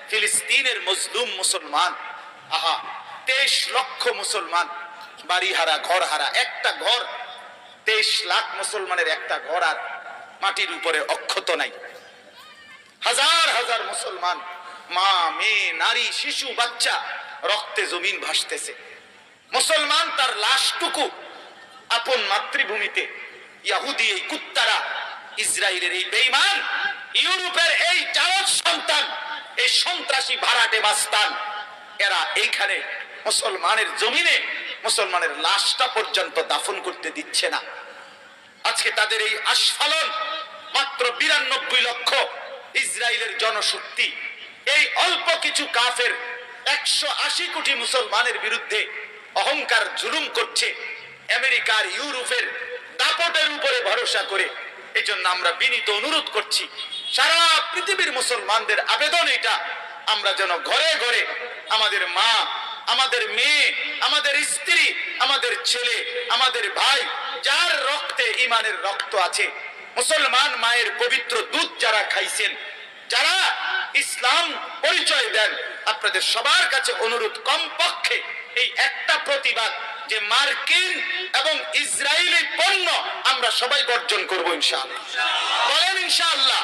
ফিলিস্তিনের মজলুম মুসলমান, আহা 23 লক্ষ মুসলমান বাড়িহারা, ঘরহারা, একটা ঘর, 23 লাখ মুসলমানের একটা ঘর আর মাটির উপরে অক্ষত নাই। হাজার হাজার মুসলমান, মা, মেয়ে, নারী, শিশু, বাচ্চা রক্তে জমিন ভাসতেছে। মুসলমান তার লাশটুকু আপন মাতৃভূমিতে, ইহুদি এই কুত্তারা, ইসরায়েলের এই বেঈমান, ইউরোপের এই জারজ সন্তান, এই সন্ত্রাসী ভাড়াটে মাস্তান, এরা এইখানে মুসলমানের জমিনে মুসলমানের লাশটা পর্যন্ত দাফন করতে দিচ্ছে না। আজকে তাদের এই আস্ফালন, মাত্র 92 লক্ষ ইসরায়েলের জনশক্তি, এই অল্প কিছু কাফের 180 কোটি মুসলমানের বিরুদ্ধে অহংকার জুলুম করছে আমেরিকার, ইউরোপের দাপটের উপরে ভরসা করে। এই জন্য আমরা বিনীত অনুরোধ করছি, সারা পৃথিবীর মুসলমানদের আবেদন এটা, আমরা যেন ঘরে ঘরে আমাদের মা, আমাদের মেয়ে, আমাদের স্ত্রী, আমাদের ছেলে, আমাদের ভাই, যার রক্তে ইমানের রক্ত আছে, মুসলমান মায়ের পবিত্র দুধ যারা খাইছেন, যারা ইসলাম পরিচয় দেন, আপনাদের সবার কাছে অনুরোধ, কমপক্ষে এই একটা প্রতিবাদ যে মার্কিন এবং ইসরায়েলি পণ্য আমরা সবাই বর্জন করব ইনশাআল্লাহ। বলেন ইনশাআল্লাহ,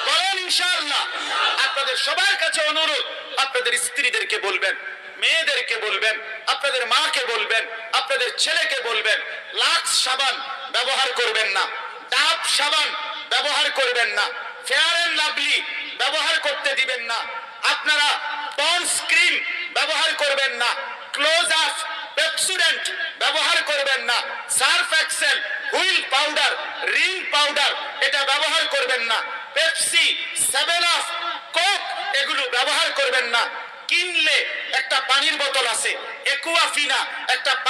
বলেন ইনশাআল্লাহ। আপনাদের সবার কাছে অনুরোধ, আপনাদের স্ত্রীদেরকে বলবেন, মেয়েদেরকে বলবেন, আপনাদের মাকে বলবেন, আপনাদের ছেলেকে বলবেন, লাক্স সাবান ব্যবহার করবেন না, ডাব সাবান ব্যবহার করবেন না, ফেয়ার এন্ড লাভলি ব্যবহার করতে দিবেন না, আপনারা পন্ডস ক্রিম ব্যবহার করবেন না, ক্লোজ আপ, পেপসোডেন্ট ব্যবহার করবেন না, Surf Excel, Wheel powder, Rin powder এটা ব্যবহার করবেন না, পেপসি, 7 আপ, কোক এগুলো ব্যবহার করবেন না। কিনলে একটা পানির বোতল আছে, একুয়াফিনা একটা